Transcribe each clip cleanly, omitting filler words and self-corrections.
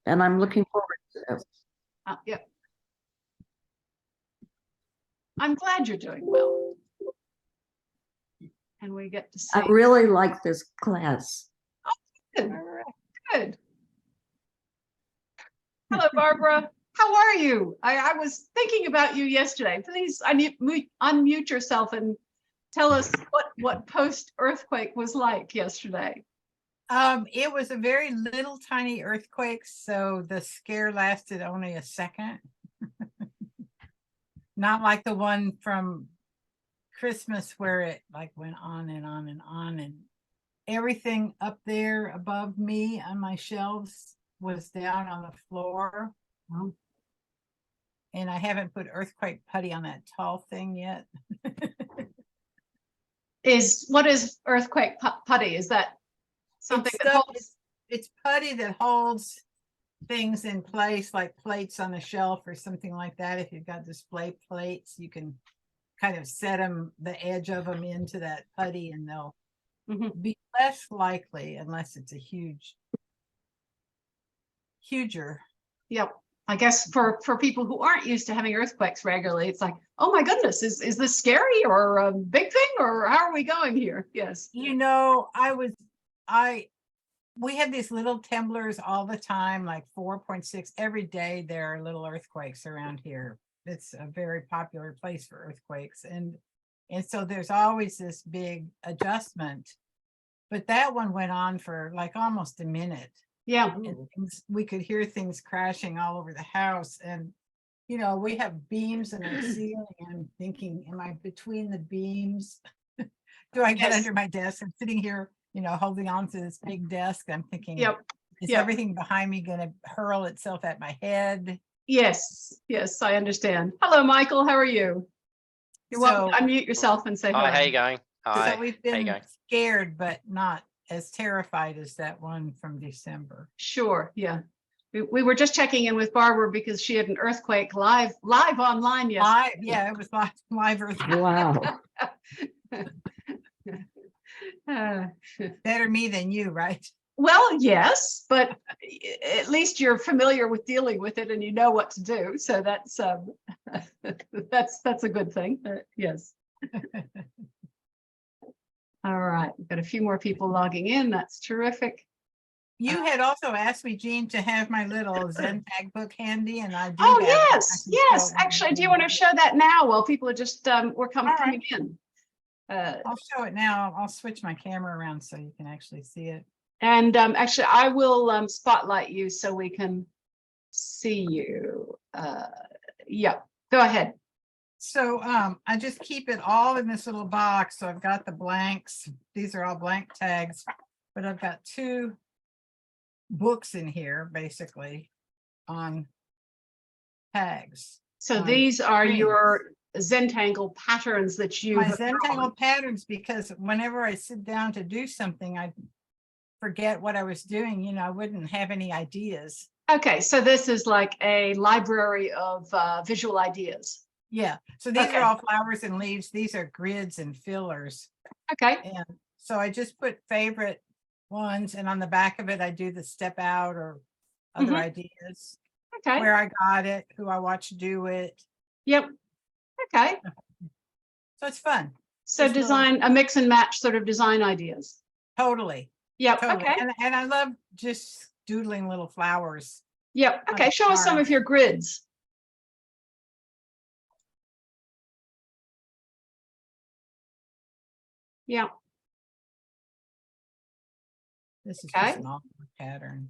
and I'm looking forward to it. Yeah. I'm glad you're doing well. And we get to see. I really like this class. Good. Good. Hello, Barbara. How are you? I was thinking about you yesterday. Please unmute yourself and tell us what post-earthquake was like yesterday. It was a very little tiny earthquake, so the scare lasted only a second. Not like the one from Christmas where it like went on and on and on, and everything up there above me on my shelves was down on the floor. Oh. And I haven't put earthquake putty on that tall thing yet. What is earthquake putty? Is that something that holds? It's putty that holds things in place, like plates on a shelf or something like that. If you've got display plates, you can kind of set them, the edge of them into that putty, and they'll be less likely, unless it's a huger. Yep. I guess for people who aren't used to having earthquakes regularly, it's like, oh my goodness, is this scary or a big thing, or how are we going here? Yes. You know, we have these little temblors all the time, like 4.6 every day. There are little earthquakes around here. It's a very popular place for earthquakes, and so there's always this big adjustment. But that one went on for like almost a minute. Yeah. And we could hear things crashing all over the house, and you know, we have beams in our ceiling. I'm thinking, am I between the beams? Do I get under my desk? I'm sitting here, you know, holding on to this big desk. I'm thinking, is everything behind me going to hurl itself at my head? Yes, I understand. Hello, Michael. How are you? You're welcome to unmute yourself and say hello. Hi, how you going? Hi. So we've been scared, but not as terrified as that one from December. Sure, yeah. We were just checking in with Barbara because she had an earthquake live online yesterday. Yeah, it was live earthquake. Wow. Better me than you, right? Well, yes, but at least you're familiar with dealing with it and you know what to do. So that's that's a good thing. Yes. All right, we've got a few more people logging in. That's terrific. You had also asked me, Jean, to have my little Zen tag book handy, and I do. Oh, yes. Actually, do you want to show that now while people are just we're coming in? I'll show it now. I'll switch my camera around so you can actually see it. And actually, I will spotlight you so we can see you. Yeah, go ahead. So I just keep it all in this little box. So I've got the blanks. These are all blank tags, but I've got 2 books in here, basically, on tags. So these are your Zentangle patterns that you my Zentangle patterns, because whenever I sit down to do something, I forget what I was doing. You know, I wouldn't have any ideas. Okay, so this is like a library of visual ideas. Yeah, so these are all flowers and leaves. These are grids and fillers. Okay. And so I just put favorite ones, and on the back of it I do the step out or other ideas. Okay. Where I got it, who I watched do it. Yep. Okay. So it's fun. So it's design a mix and match sort of design ideas. Totally. Yep. Totally. Okay. And I love just doodling little flowers. Yep. Okay. Show us some of your grids. Yeah. This is just an awkward pattern.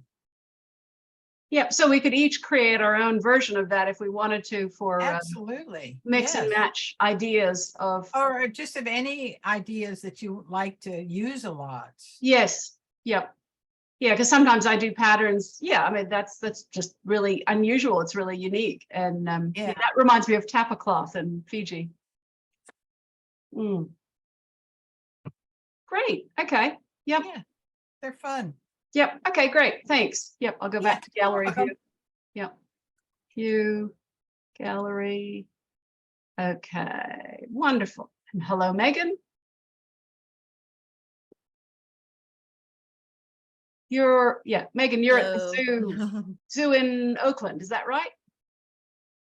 Yep. So we could each create our own version of that if we wanted to for absolutely mix and match ideas of, or just of any ideas that you like to use a lot. Yes. Yep. Yeah, because sometimes I do patterns. Yeah, I mean that's just really unusual. It's really unique, and that reminds me of tapa cloth in Fiji. Great. Okay. Yep. Yeah, they're fun. Yep. Okay, great. Thanks. Yep. I'll go back to gallery view. Yep. View, gallery. Okay, wonderful. And hello, Megan. Megan, you're at the Hello. zoo in Oakland, is that right?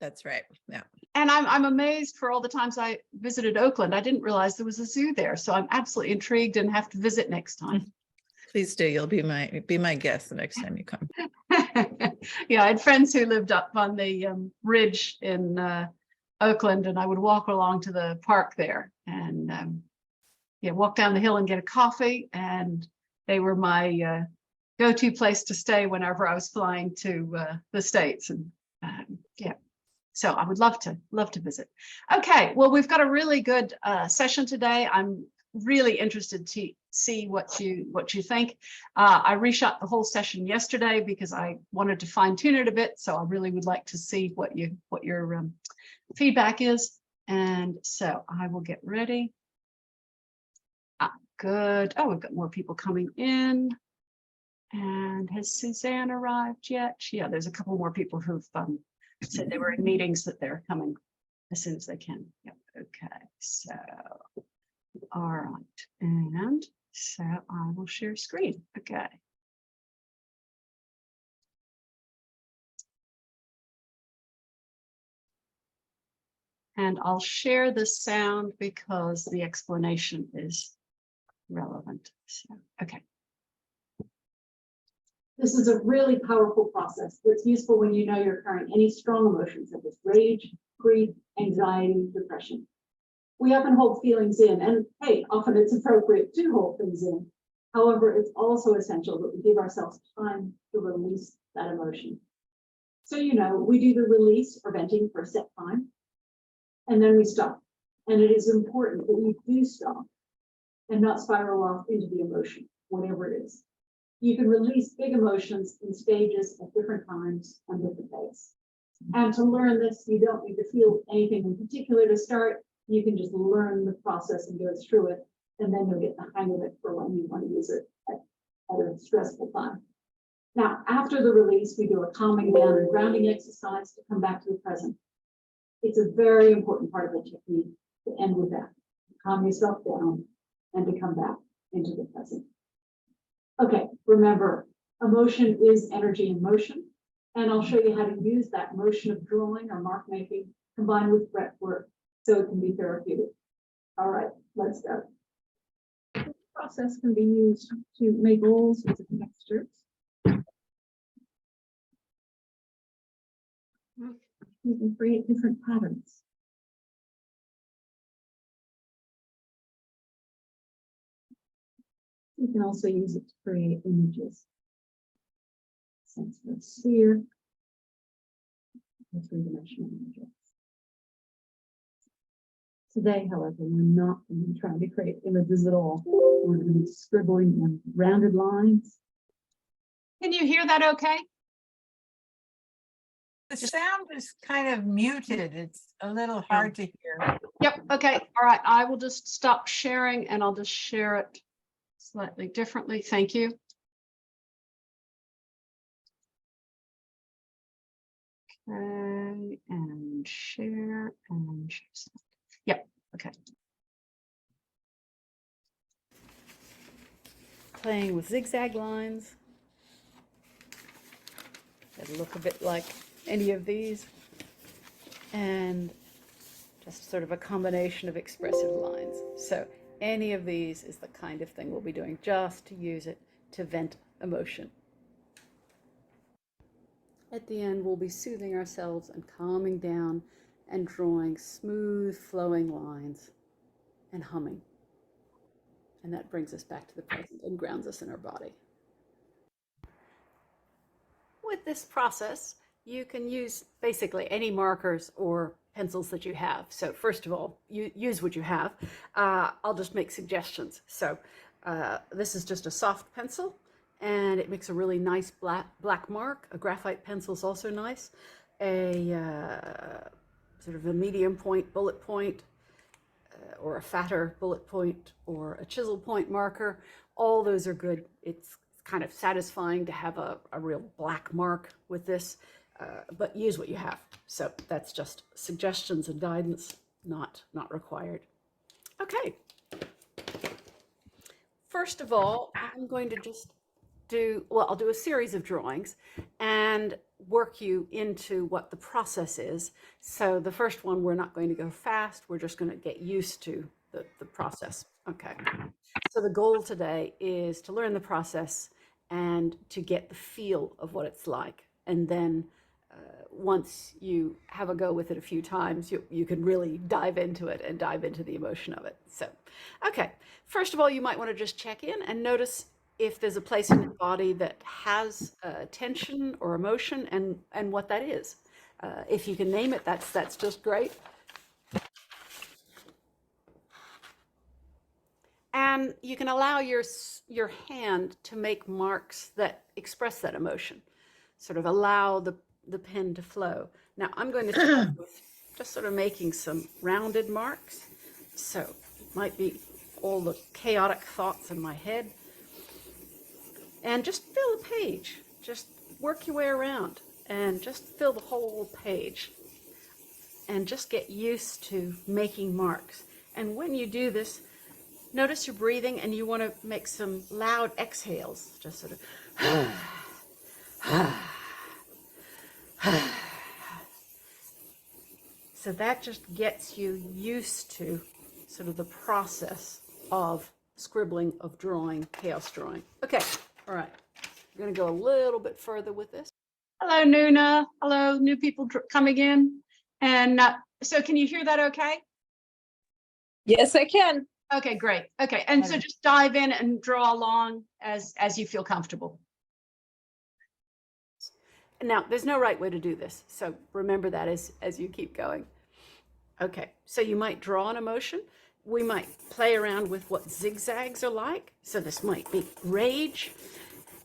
That's right. Yeah. And I'm amazed for all the times I visited Oakland. I didn't realize there was a zoo there. So I'm absolutely intrigued and have to visit next time. Please do. You'll be my guest the next time you come. Yeah, I had friends who lived up on the ridge in Oakland, and I would walk along to the park there and walk down the hill and get a coffee. And they were my go-to place to stay whenever I was flying to the States. And so I would love to visit. Okay, well, we've got a really good session today. I'm really interested to see what you think. I reshot the whole session yesterday because I wanted to fine tune it a bit. So I really would like to see what your feedback is. And so I will get ready. Good. Oh, we've got more people coming in. And has Suzanne arrived yet? Yeah, there's a couple more people who've said they were in meetings that they're coming as soon as they can. Yep. Okay. So, all right. And so I will share screen. Okay. And I'll share the sound because the explanation is relevant. So, okay. This is a really powerful process that's useful when you know you're carrying any strong emotions such as rage, grief, anxiety, depression. We often hold feelings in, and hey, often it's appropriate to hold things in. However, it's also essential that we give ourselves time to release that emotion. So, we do the release or venting for a set time, and then we stop. And it is important that we do stop and not spiral off into the emotion, whatever it is. You can release big emotions in stages at different times on different days. And to learn this, you don't need to feel anything in particular to start. You can just learn the process and go through it, and then you'll get the hang of it for when you want to use it at a stressful time. Now, after the release, we do a calming down and grounding exercise to come back to the present. It's a very important part of the technique to end with that. Calm yourself down and to come back into the present. Okay, remember, emotion is energy in motion, and I'll show you how to use that motion of drawing or mark making combined with breath work so it can be therapeutic. All right, let's go. This process can be used to make all sorts of textures. You can create different patterns. You can also use it to create images. Sense of a sphere, three-dimensional images. Today, however, we're not going to be trying to create images at all. We're going to be scribbling on rounded lines. Can you hear that okay? The sound is kind of muted. It's a little hard to hear. Yep. Okay. All right. I will just stop sharing and I'll just share it slightly differently. Thank you. Okay, and share and share. Yep. Okay. Playing with zigzag lines that look a bit like any of these, and just sort of a combination of expressive lines. So any of these is the kind of thing we'll be doing just to use it to vent emotion. At the end, we'll be soothing ourselves and calming down and drawing smooth flowing lines and humming. And that brings us back to the present and grounds us in our body. With this process, you can use basically any markers or pencils that you have. So first of all, you use what you have. I'll just make suggestions. So this is just a soft pencil, and it makes a really nice black mark. A graphite pencil is also nice. A sort of a medium point, bullet point, or a fatter bullet point, or a chisel point marker. All those are good. It's kind of satisfying to have a real black mark with this, but use what you have. So that's just suggestions and guidance, not required. Okay. First of all, I'm going to just I'll do a series of drawings and work you into what the process is. So the first one, we're not going to go fast. We're just going to get used to the process. Okay. So the goal today is to learn the process and to get the feel of what it's like. And then once you have a go with it a few times, you can really dive into it and dive into the emotion of it. So, okay. First of all, you might want to just check in and notice if there's a place in your body that has tension or emotion and what that is. If you can name it, that's just great. And you can allow your hand to make marks that express that emotion, sort of allow the pen to flow. Now I'm going to start with just sort of making some rounded marks. So it might be all the chaotic thoughts in my head. And just fill the page. Just work your way around and just fill the whole page. And just get used to making marks. And when you do this, notice your breathing, and you want to make some loud exhales. Just sort of. So that just gets you used to sort of the process of scribbling, of drawing, chaos drawing. Okay. All right, we're going to go a little bit further with this. Hello, Nuna. Hello, new people coming in. And so can you hear that okay? Yes, I can. Okay, great. Okay, and so just dive in and draw along as you feel comfortable. Now, there's no right way to do this, so remember that as you keep going. Okay, so you might draw an emotion. We might play around with what zigzags are like. So this might be rage.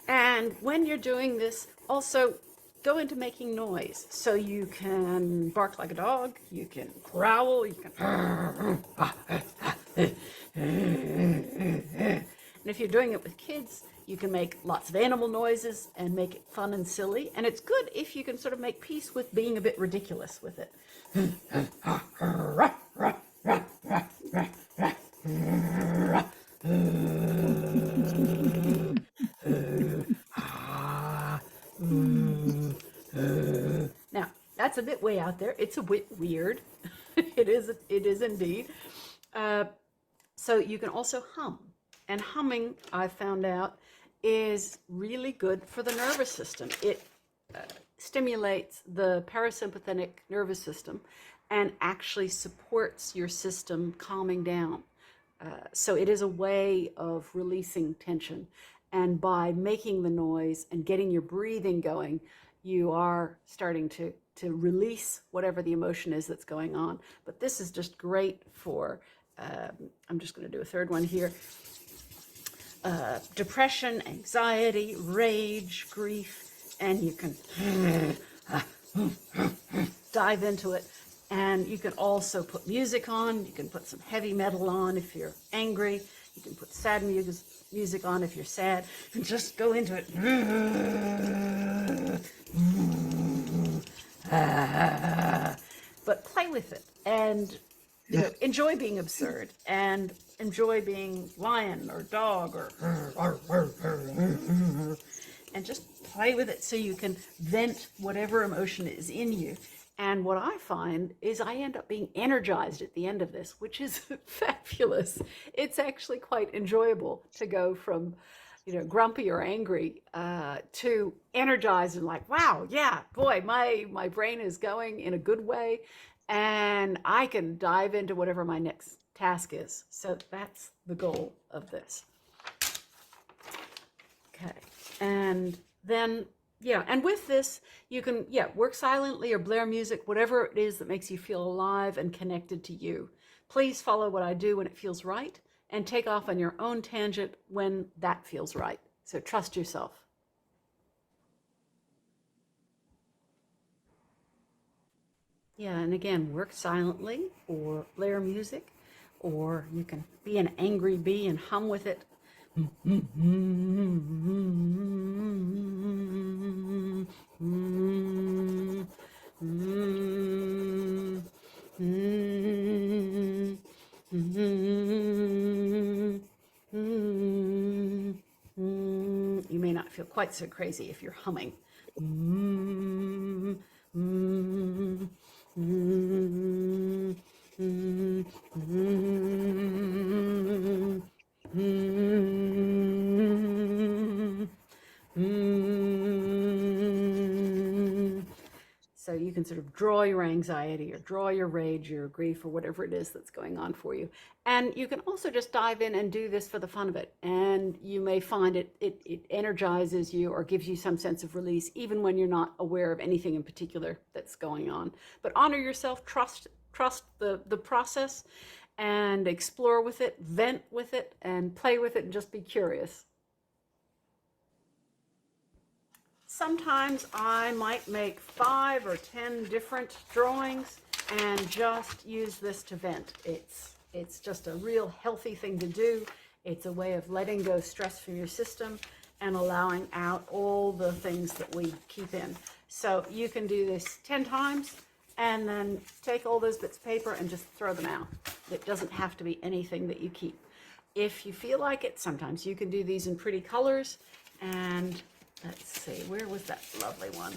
And when you're doing this, also go into making noise. So you can bark like a dog, you can growl, you can. And if you're doing it with kids, you can make lots of animal noises and make it fun and silly. And it's good if you can sort of make peace with being a bit ridiculous with it. Now, that's a bit way out there. It's a bit weird. It is indeed. So you can also hum. And humming, I found out, is really good for the nervous system. It stimulates the parasympathetic nervous system and actually supports your system calming down. So it is a way of releasing tension. And by making the noise and getting your breathing going, you are starting to release whatever the emotion is that's going on. But this is just great for, I'm just going to do a third one here. Depression, anxiety, rage, grief, and you can dive into it. And you can also put music on. You can put some heavy metal on if you're angry. You can put sad music on if you're sad. And just go into it. But play with it and enjoy being absurd and enjoy being lion or dog or and just play with it so you can vent whatever emotion is in you. And what I find is I end up being energized at the end of this, which is fabulous. It's actually quite enjoyable to go from, grumpy or angry to energized and like, wow, yeah, boy, my brain is going in a good way and I can dive into whatever my next task is. So that's the goal of this. Okay, and then and with this, you can, work silently or blare music, whatever it is that makes you feel alive and connected to you. Please follow what I do when it feels right and take off on your own tangent when that feels right. So trust yourself. Yeah, and again, work silently or blare music, or you can be an angry bee and hum with it. You may not feel quite so crazy if you're humming. Mm, mm, mm, mm, mm, mm, mm. So you can sort of draw your anxiety or draw your rage, your grief, or whatever it is that's going on for you. And you can also just dive in and do this for the fun of it. And you may find it energizes you or gives you some sense of release, even when you're not aware of anything in particular that's going on. But honor yourself, trust the process, and explore with it, vent with it, and play with it, and just be curious. Sometimes I might make 5 or 10 different drawings and just use this to vent. It's just a real healthy thing to do. It's a way of letting go stress from your system and allowing out all the things that we keep in. So you can do this 10 times and then take all those bits of paper and just throw them out. It doesn't have to be anything that you keep. If you feel like it, sometimes you can do these in pretty colors. And let's see, where was that lovely one?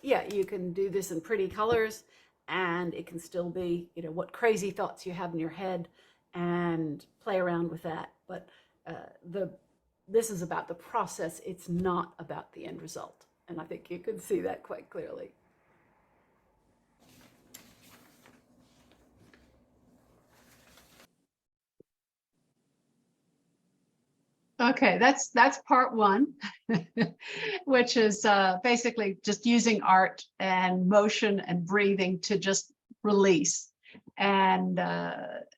Yeah, you can do this in pretty colors, and it can still be, what crazy thoughts you have in your head, and play around with that. But this is about the process. It's not about the end result. And I think you can see that quite clearly. Okay, that's part one, which is basically just using art and motion and breathing to just release, and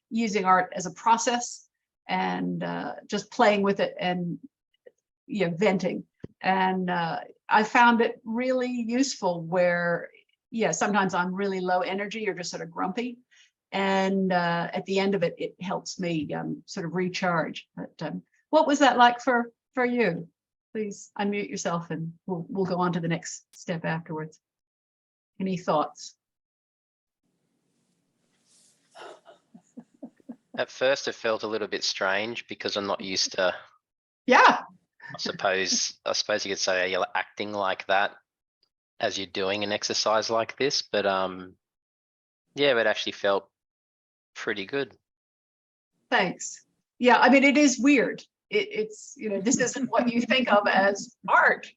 using art as a process, and just playing with it and venting. And I found it really useful where, sometimes I'm really low energy or just sort of grumpy. And at the end of it, it helps me sort of recharge. But what was that like for you? Please unmute yourself and we'll go on to the next step afterwards. Any thoughts? At first, it felt a little bit strange because I'm not used to. Yeah. I suppose you could say you're acting like that as you're doing an exercise like this, but yeah, it actually felt pretty good. Thanks. Yeah, I mean, it is weird. It's this isn't what you think of as art.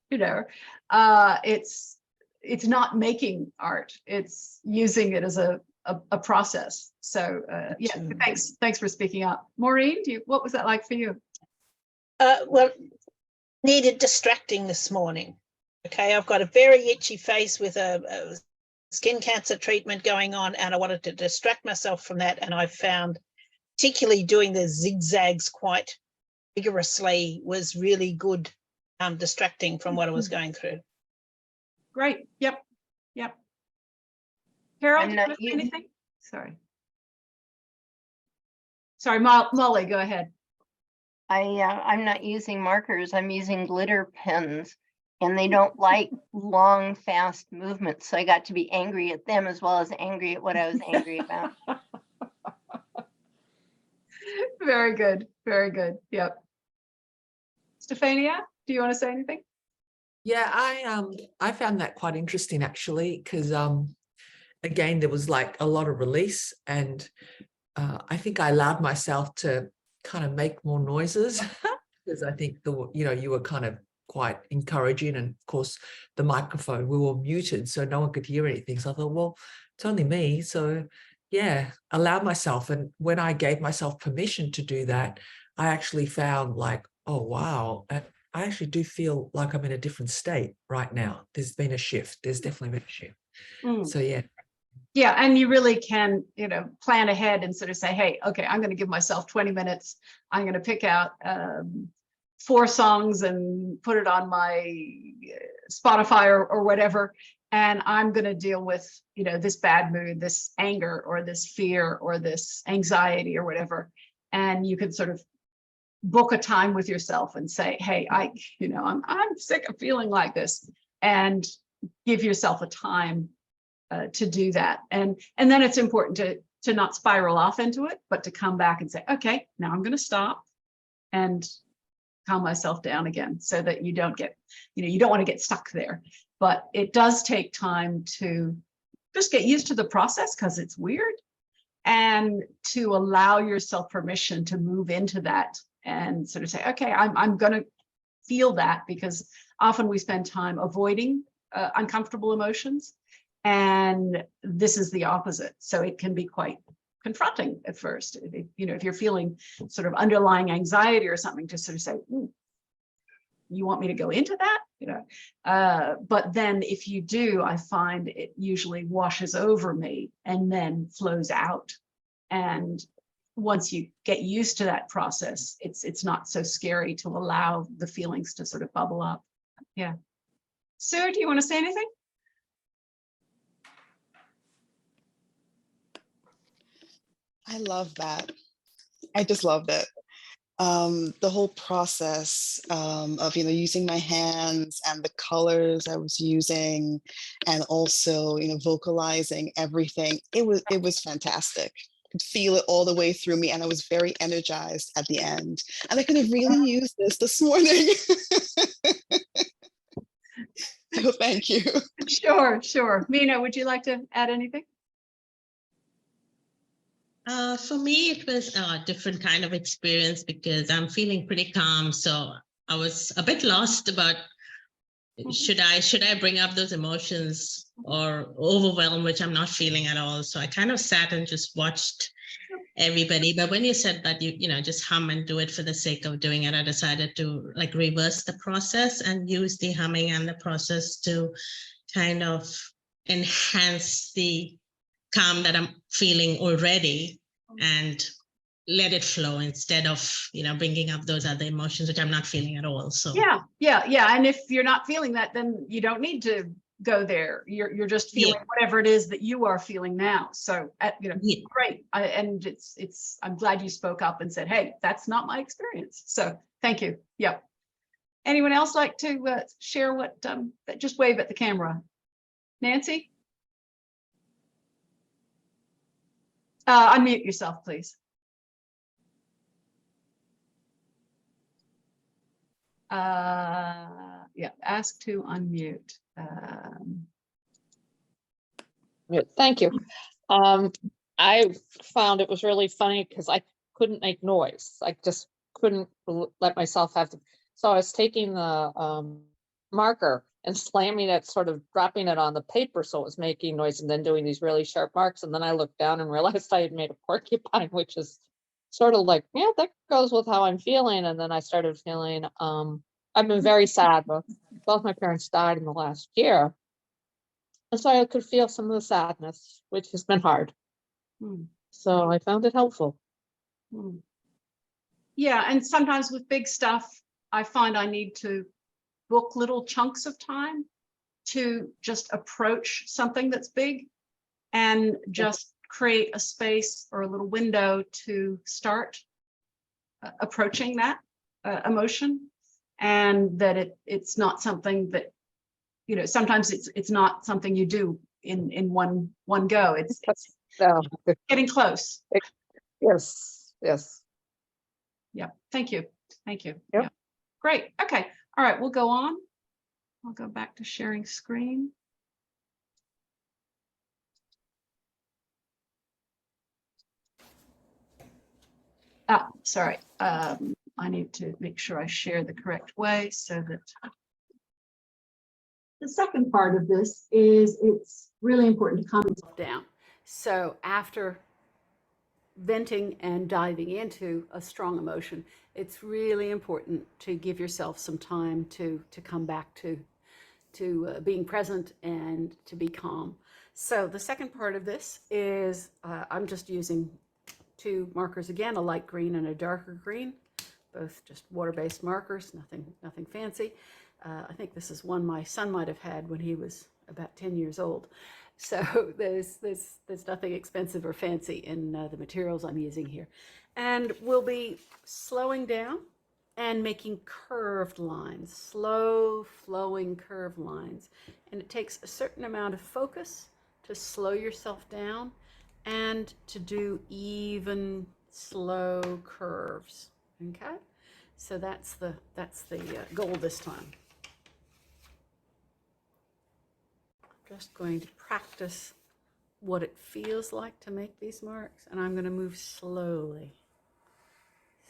It's not making art. It's using it as a process. So yeah, thanks for speaking up, Maureen. What was that like for you? Well, needed distracting this morning. Okay, I've got a very itchy face with a skin cancer treatment going on, and I wanted to distract myself from that. And I found particularly doing the zigzags quite vigorously was really good, distracting from what I was going through. Great. Yep. Carol, I'm not anything? Sorry, Molly, go ahead. I'm not using markers. I'm using glitter pens, and they don't like long, fast movements. So I got to be angry at them as well as angry at what I was angry about. Very good. Very good. Yep. Stephania, do you want to say anything? Yeah, I found that quite interesting actually, because again, there was like a lot of release, and I think I allowed myself to kind of make more noises because I think you were kind of quite encouraging, and of course the microphone, we were muted so no one could hear anything. So I thought, well, it's only me, so yeah, allow myself. And when I gave myself permission to do that, I actually found like, oh wow, I actually do feel like I'm in a different state right now. There's been a shift. There's definitely been a shift. So yeah. Yeah, and you really can, plan ahead and sort of say, hey, okay, I'm going to give myself 20 minutes. I'm going to pick out 4 songs and put it on my Spotify or whatever. And I'm going to deal with, this bad mood, this anger, or this fear, or this anxiety, or whatever. And you can sort of book a time with yourself and say, hey, I'm sick of feeling like this, and give yourself a time to do that. And then it's important to not spiral off into it, but to come back and say, okay, now I'm going to stop and calm myself down again so that you don't get, you don't want to get stuck there. But it does take time to just get used to the process because it's weird, and to allow yourself permission to move into that and sort of say, okay, I'm going to feel that, because often we spend time avoiding uncomfortable emotions, and this is the opposite. So it can be quite confronting at first. If you're feeling sort of underlying anxiety or something, to sort of say, you want me to go into that? But then if you do, I find it usually washes over me and then flows out. And once you get used to that process, it's not so scary to allow the feelings to sort of bubble up. Yeah. Sue, do you want to say anything? I love that. I just loved it. The whole process of using my hands and the colors I was using, and also vocalizing everything. It was fantastic. I could feel it all the way through me, and I was very energized at the end. And I could have really used this morning. So thank you. Sure. Mina, would you like to add anything? For me, it was a different kind of experience because I'm feeling pretty calm. So I was a bit lost about should I bring up those emotions or overwhelm, which I'm not feeling at all. So I kind of sat and just watched everybody. But when you said that you just hum and do it for the sake of doing it, I decided to like reverse the process and use the humming and the process to kind of enhance the calm that I'm feeling already, and let it flow instead of bringing up those other emotions which I'm not feeling at all. So yeah. And if you're not feeling that, then you don't need to go there. You're just feeling whatever it is that you are feeling now. So great. And I'm glad you spoke up and said, hey, that's not my experience. So thank you. Yep. Anyone else like to share what? Just wave at the camera. Nancy. Unmute yourself, please. Yeah, ask to unmute. Thank you. I found it was really funny because I couldn't make noise. I just couldn't let myself have to. So I was taking the marker and slamming it, sort of dropping it on the paper so it was making noise, and then doing these really sharp marks. And then I looked down and realized I had made a porcupine, which is sort of like, yeah, that goes with how I'm feeling. And then I started feeling, I've been very sad. Both my parents died in the last year. And so I could feel some of the sadness, which has been hard. So I found it helpful. Yeah, and sometimes with big stuff, I find I need to book little chunks of time to just approach something that's big, and just create a space or a little window to start approaching that emotion, and that it's not something that, sometimes it's not something you do in one go. It's getting close. Yes. Yeah, thank you. Yep. Yeah. Great. Okay. All right, we'll go on. I'll go back to sharing screen. Sorry. I need to make sure I share the correct way so that. The second part of this is it's really important to calm yourself down. So after venting and diving into a strong emotion, it's really important to give yourself some time to come back to being present and to be calm. So the second part of this is I'm just using two markers again, a light green and a darker green, both just water-based markers, nothing fancy. I think this is one my son might have had when he was about 10 years old. So there's nothing expensive or fancy in the materials I'm using here. And we'll be slowing down and making curved lines, slow flowing curved lines. And it takes a certain amount of focus to slow yourself down and to do even slow curves, okay? So that's the goal this time. I'm just going to practice what it feels like to make these marks, and I'm going to move slowly.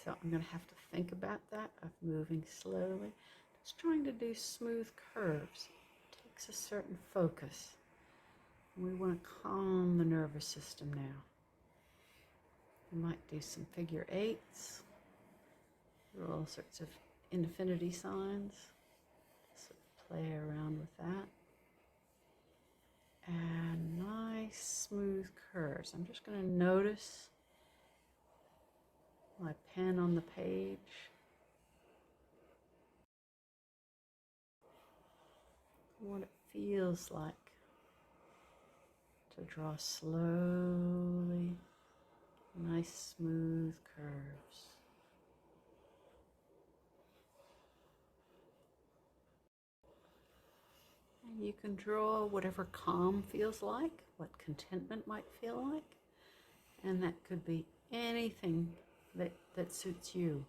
So I'm going to have to think about that, of moving slowly. Just trying to do smooth curves. It takes a certain focus. We want to calm the nervous system now. We might do some figure eights, all sorts of infinity signs. So play around with that. And nice smooth curves. I'm just going to notice my pen on the page. What it feels like to draw slowly, nice smooth curves. And you can draw whatever calm feels like, what contentment might feel like, and that could be anything that suits you.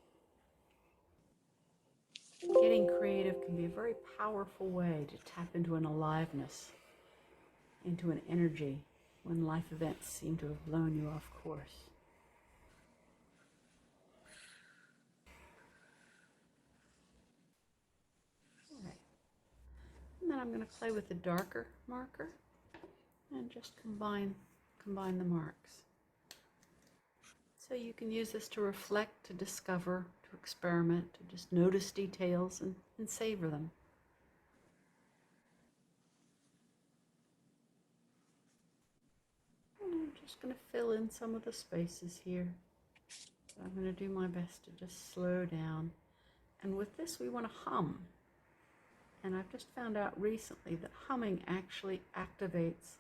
Getting creative can be a very powerful way to tap into an aliveness, into an energy when life events seem to have blown you off course. All right. And then I'm going to play with the darker marker and just combine the marks. So you can use this to reflect, to discover, to experiment, to just notice details and savor them. And I'm just going to fill in some of the spaces here. So I'm going to do my best to just slow down. And with this, we want to hum. And I've just found out recently that humming actually activates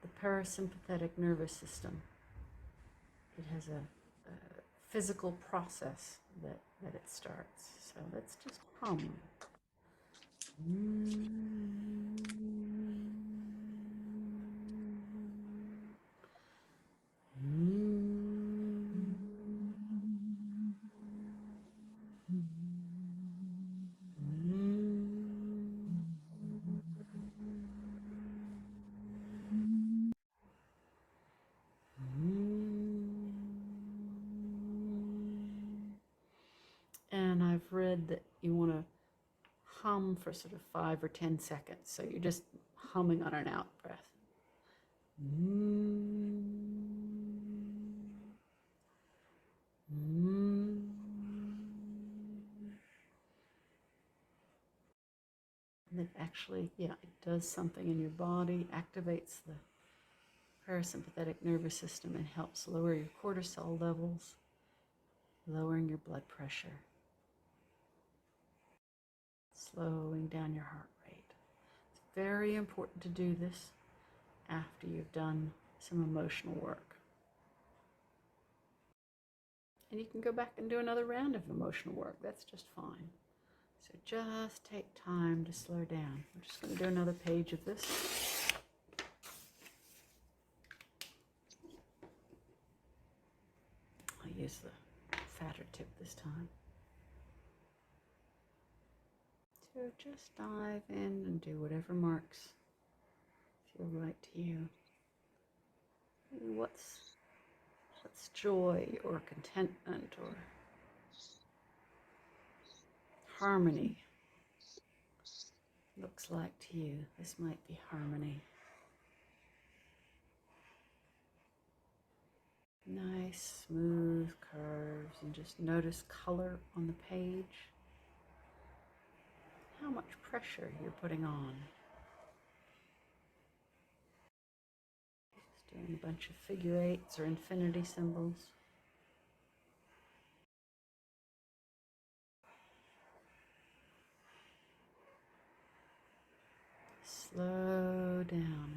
the parasympathetic nervous system. It has a physical process that it starts. So let's just hum. And I've read that you want to hum for sort of 5 or 10 seconds. So you're just humming on an out breath. And it actually, yeah, it does something in your body, activates the parasympathetic nervous system and helps lower your cortisol levels, lowering your blood pressure, slowing down your heart rate. It's very important to do this after you've done some emotional work. And you can go back and do another round of emotional work. That's just fine. So just take time to slow down. I'm just going to do another page of this. I'll use the fatter tip this time. So just dive in and do whatever marks feel right to you. What's joy or contentment or harmony looks like to you? This might be harmony. Nice smooth curves, and just notice color on the page. How much pressure you're putting on. Just doing a bunch of figure eights or infinity symbols. Slow down.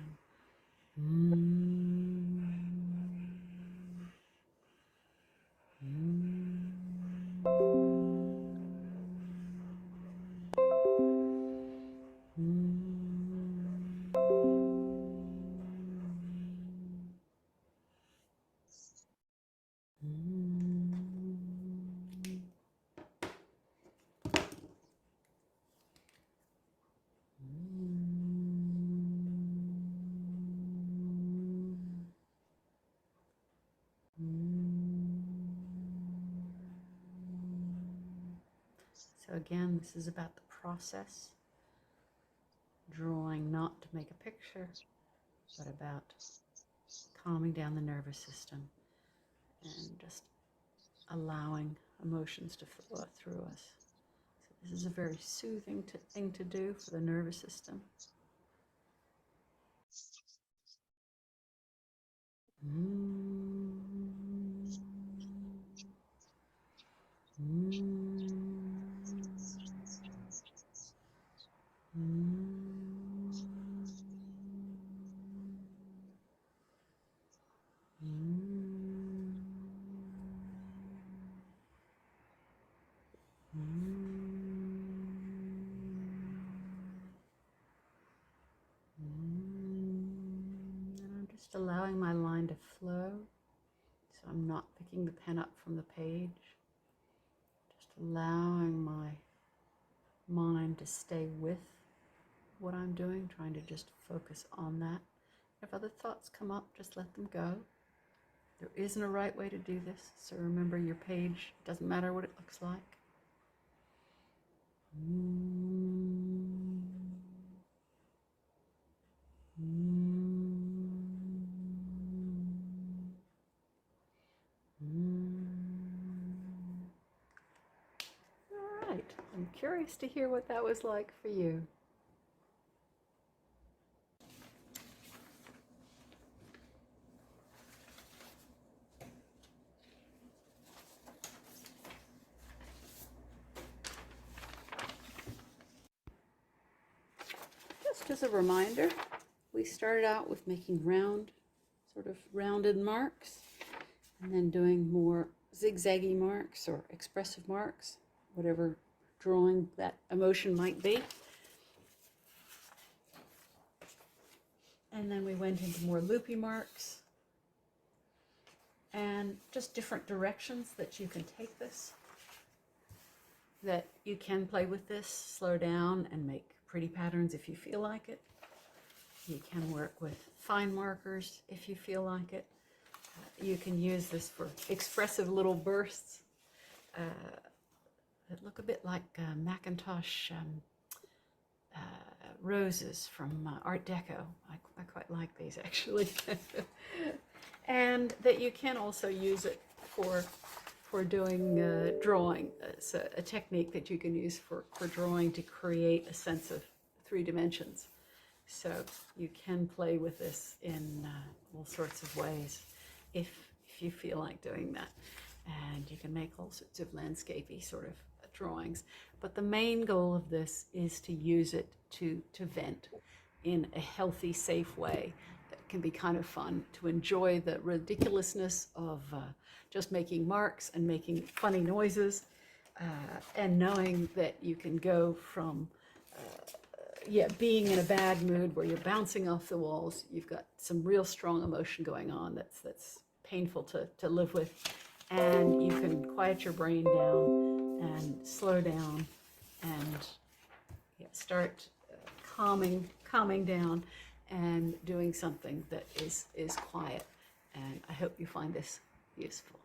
So again, this is about the process. Drawing not to make a picture, but about calming down the nervous system and just allowing emotions to flow through us. So this is a very soothing thing to do for the nervous system. And I'm just allowing my line to flow. So I'm not picking the pen up from the page. Just allowing my mind to stay with what I'm doing, trying to just focus on that. If other thoughts come up, just let them go. There isn't a right way to do this, so remember your page doesn't matter what it looks like. All right, I'm curious to hear what that was like for you. Just as a reminder, we started out with making sort of rounded marks, and then doing more zigzaggy marks or expressive marks, whatever drawing that emotion might be. And then we went into more loopy marks and just different directions that you can take this, that you can play with this, slow down and make pretty patterns if you feel like it. You can work with fine markers if you feel like it. You can use this for expressive little bursts that look a bit like Macintosh roses from Art Deco. I quite like these actually. And that you can also use it for doing drawing. It's a technique that you can use for drawing to create a sense of 3 dimensions. So you can play with this in all sorts of ways if you feel like doing that. And you can make all sorts of landscapey sort of drawings. But the main goal of this is to use it to vent in a healthy, safe way that can be kind of fun, to enjoy the ridiculousness of just making marks and making funny noises, and knowing that you can go from being in a bad mood where you're bouncing off the walls, you've got some real strong emotion going on that's painful to live with, and you can quiet your brain down and slow down and start calming down and doing something that is quiet. And I hope you find this useful.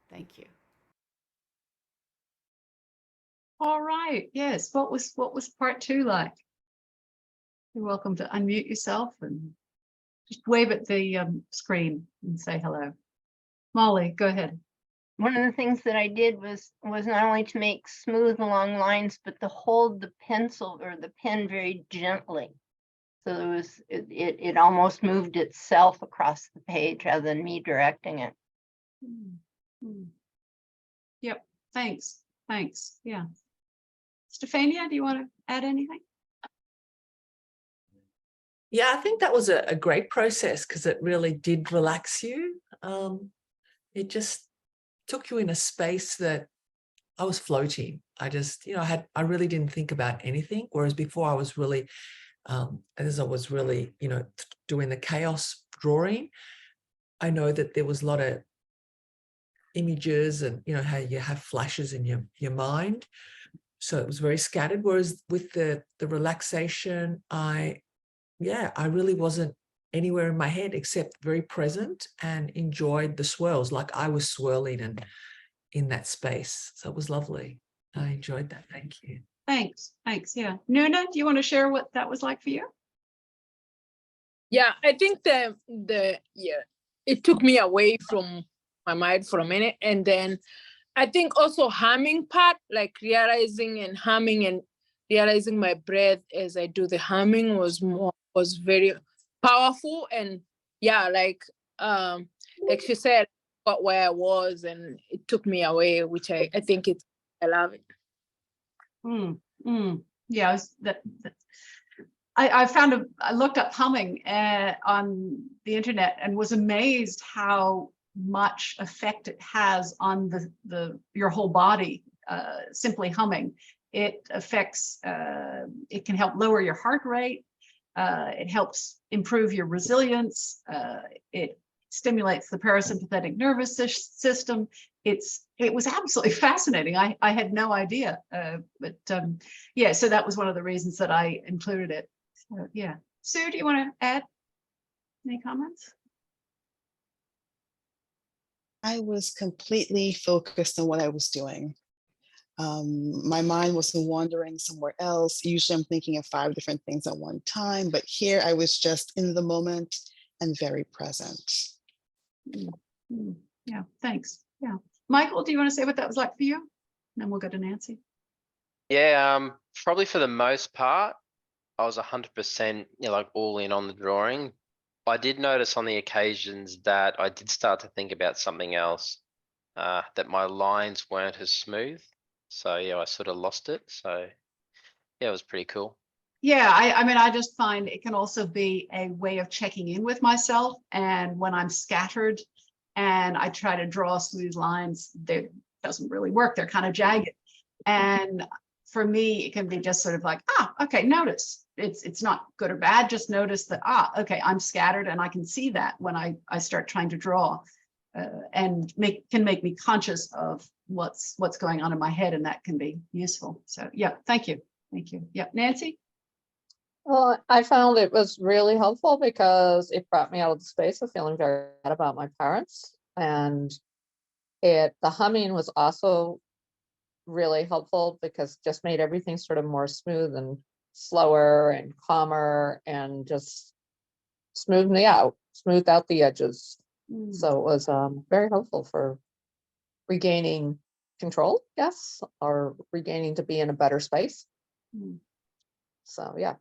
Thank you. All right. Yes. What was part 2 like? You're welcome to unmute yourself and just wave at the screen and say hello. Molly, go ahead. One of the things that I did was not only to make smooth long lines, but to hold the pencil or the pen very gently. So it almost moved itself across the page rather than me directing it. Yep. Thanks. Yeah. Stefania, do you want to add anything? Yeah, I think that was a great process because it really did relax you. It just took you in a space that I was floating. I just, I really didn't think about anything. Whereas before I was really, as I was really, doing the chaos drawing, I know that there was a lot of images and, how you have flashes in your mind. So it was very scattered. Whereas with the relaxation, I really wasn't anywhere in my head except very present and enjoyed the swirls, like I was swirling and in that space. So it was lovely. I enjoyed that. Thank you. Thanks. Yeah. Nuna, do you want to share what that was like for you? Yeah, I think it took me away from my mind for a minute, and then I think also humming part, like realizing and humming and realizing my breath as I do the humming was very powerful. And yeah, like she said, got where I was and it took me away, which I think I love it. Yeah, I looked up humming on the internet and was amazed how much effect it has on your whole body. Simply humming, it affects. It can help lower your heart rate. It helps improve your resilience. It stimulates the parasympathetic nervous system. It was absolutely fascinating. I had no idea, but yeah. So that was one of the reasons that I included it. So, yeah. Sue, do you want to add any comments? I was completely focused on what I was doing. My mind wasn't wandering somewhere else. Usually I'm thinking of 5 different things at one time, but here I was just in the moment and very present. Yeah, thanks. Yeah. Michael, do you want to say what that was like for you? And then we'll go to Nancy. Yeah, probably for the most part, I was 100%, like all in on the drawing. I did notice on the occasions that I did start to think about something else, that my lines weren't as smooth. So yeah, I sort of lost it. So yeah, it was pretty cool. Yeah, I mean, I just find it can also be a way of checking in with myself. And when I'm scattered and I try to draw smooth lines, it doesn't really work. They're kind of jagged. And for me, it can be just sort of like, okay, notice. It's not good or bad. Just notice that, okay, I'm scattered, and I can see that when I start trying to draw, and can make me conscious of what's going on in my head, and that can be useful. So yeah, thank you. Yeah, Nancy? Well, I found it was really helpful because it brought me out of the space of feeling very bad about my parents. And the humming was also really helpful because it just made everything sort of more smooth and slower and calmer, and just smoothed out the edges. So it was very helpful for regaining control, yes, or regaining to be in a better space. So yeah.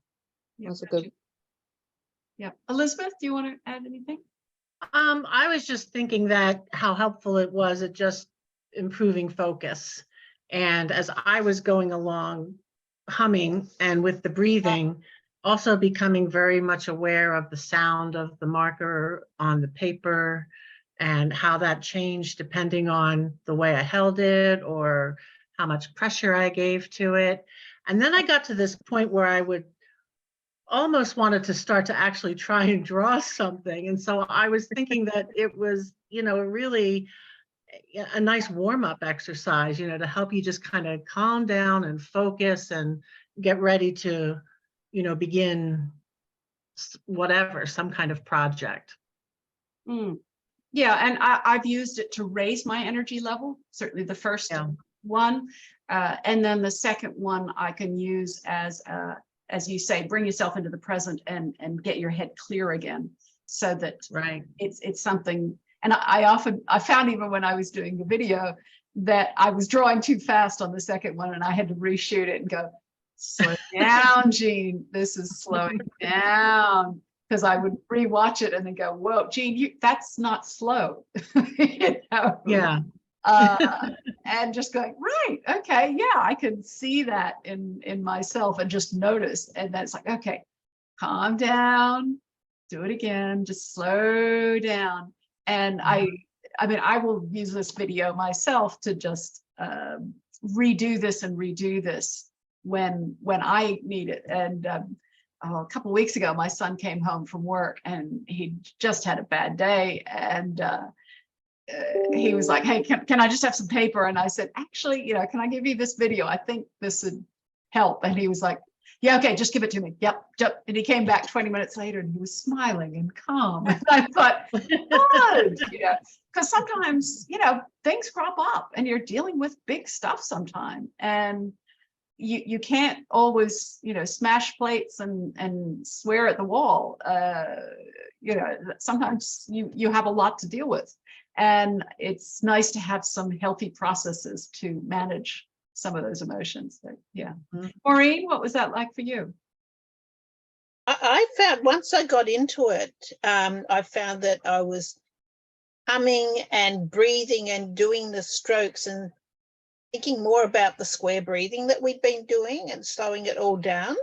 That's a good. Yeah. Elizabeth, do you want to add anything? I was just thinking that how helpful it was at just improving focus. And as I was going along humming and with the breathing, also becoming very much aware of the sound of the marker on the paper and how that changed depending on the way I held it or how much pressure I gave to it. And then I got to this point where I would almost wanted to start to actually try and draw something. And so I was thinking that it was, really a nice warm-up exercise, to help you just kind of calm down and focus and get ready to, begin whatever, some kind of project. Yeah, and I've used it to raise my energy level, certainly the first one. And then the second one I can use as you say, bring yourself into the present and get your head clear again, so that it's something. And I found even when I was doing the video that I was drawing too fast on the second one, and I had to reshoot it and go, slow down, Jean, this is slowing down. Because I would rewatch it and then go, whoa, Jean, that's not slow. Yeah. And just going, right, okay, yeah, I could see that in myself and just notice. And that's like, okay, calm down, do it again, just slow down. And I mean, I will use this video myself to just redo this when I need it. And a couple of weeks ago, my son came home from work and he just had a bad day. And he was like, hey, can I just have some paper? And I said, actually, can I give you this video? I think this would help. And he was like, Yeah, okay, just give it to me. Yep. And he came back 20 minutes later and he was smiling and calm. And I thought, good, because sometimes, things crop up and you're dealing with big stuff sometime. And you can't always, smash plates and swear at the wall. Sometimes you have a lot to deal with. And it's nice to have some healthy processes to manage some of those emotions. But, yeah. Maureen, what was that like for you? I found once I got into it, I found that I was humming and breathing and doing the strokes and thinking more about the square breathing that we'd been doing and slowing it all down.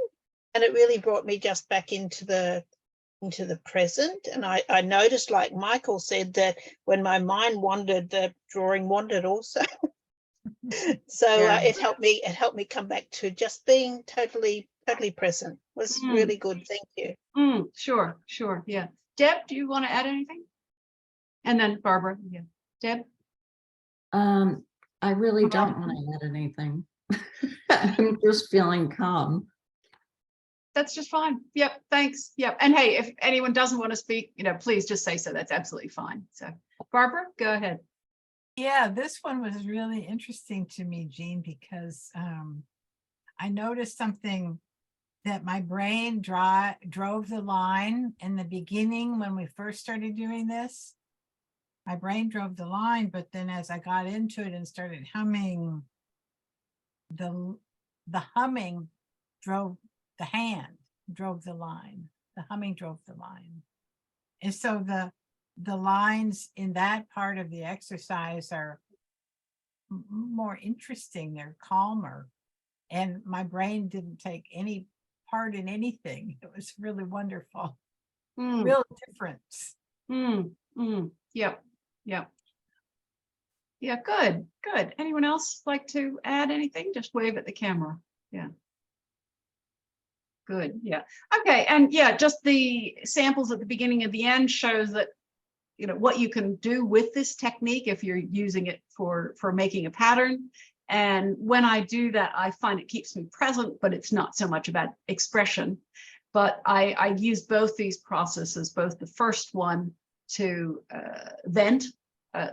And it really brought me just back into the present. And I noticed, like Michael said, that when my mind wandered, the drawing wandered also. So it helped me come back to just being totally present. It was really good. Thank you. Sure. Yeah. Deb, do you want to add anything? And then Barbara. Yeah. Deb? I really don't want to add anything. I'm just feeling calm. That's just fine. Yep. Thanks. Yep. And hey, if anyone doesn't want to speak, please just say so. That's absolutely fine. So Barbara, go ahead. Yeah, this one was really interesting to me, Jean, because I noticed something that my brain drove the line in the beginning when we first started doing this. My brain drove the line, but then as I got into it and started humming, the humming drove the hand, drove the line. The humming drove the line. And so the lines in that part of the exercise are more interesting, they're calmer. And my brain didn't take any part in anything. It was really wonderful. Real difference. Yep. Yeah, good. Anyone else like to add anything? Just wave at the camera. Yeah. Good. Yeah. Okay. And yeah, just the samples at the beginning and the end shows that, what you can do with this technique if you're using it for making a pattern. And when I do that, I find it keeps me present, but it's not so much about expression. But I use both these processes, both the first one to vent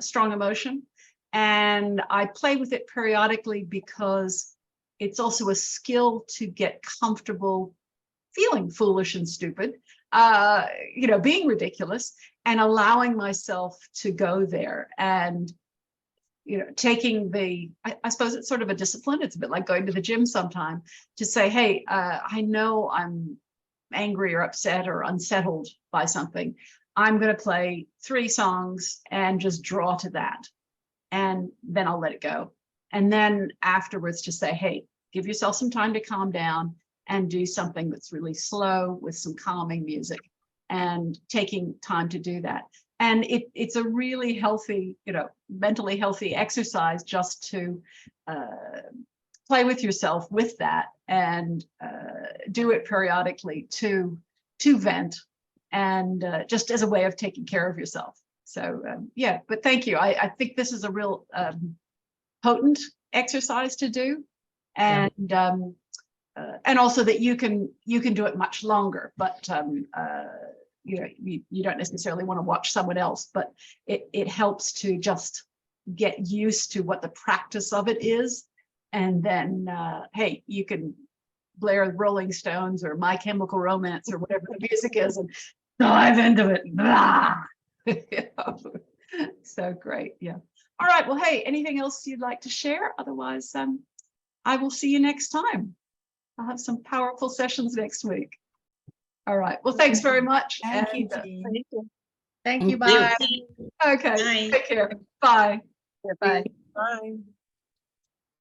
strong emotion, and I play with it periodically because it's also a skill to get comfortable feeling foolish and stupid, being ridiculous, and allowing myself to go there. And taking I suppose it's sort of a discipline. It's a bit like going to the gym sometime to say, hey, I know I'm angry or upset or unsettled by something. I'm going to play 3 songs and just draw to that. And then I'll let it go. And then afterwards to say, hey, give yourself some time to calm down and do something that's really slow with some calming music, and taking time to do that. And it's a really healthy, mentally healthy exercise just to play with yourself with that, and do it periodically to vent, and just as a way of taking care of yourself. So yeah, but thank you. I think this is a real potent exercise to do, and also that you can do it much longer, but you don't necessarily want to watch someone else, but it helps to just get used to what the practice of it is. And then, hey, you can blare Rolling Stones or My Chemical Romance or whatever the music is and dive into it. So great. Yeah. All right. Well, hey, anything else you'd like to share? Otherwise, I will see you next time. I'll have some powerful sessions next week. All right. Well, thanks very much. Thank you, Jean. Thank you. Bye. Okay. Bye. Take care. Bye. Bye. Bye.